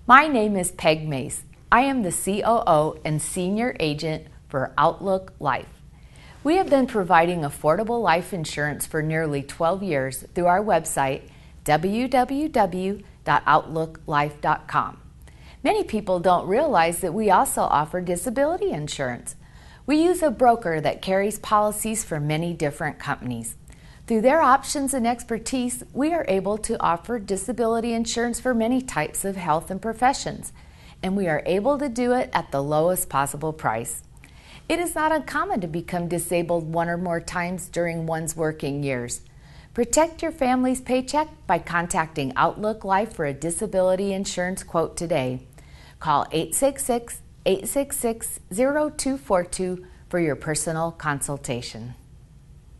My name is Peg Mace. I am the COO and Senior Agent for Outlook Life. We have been providing affordable life insurance for nearly 12 years through our website, www.outlooklife.com. Many people don't realize that we also offer disability insurance. We use a broker that carries policies for many different companies. Through their options and expertise, we are able to offer disability insurance for many types of health and professions, and we are able to do it at the lowest possible price. It is not uncommon to become disabled one or more times during one's working years. Protect your family's paycheck by contacting Outlook Life for a disability insurance quote today. Call 866-866-0242 for your personal consultation.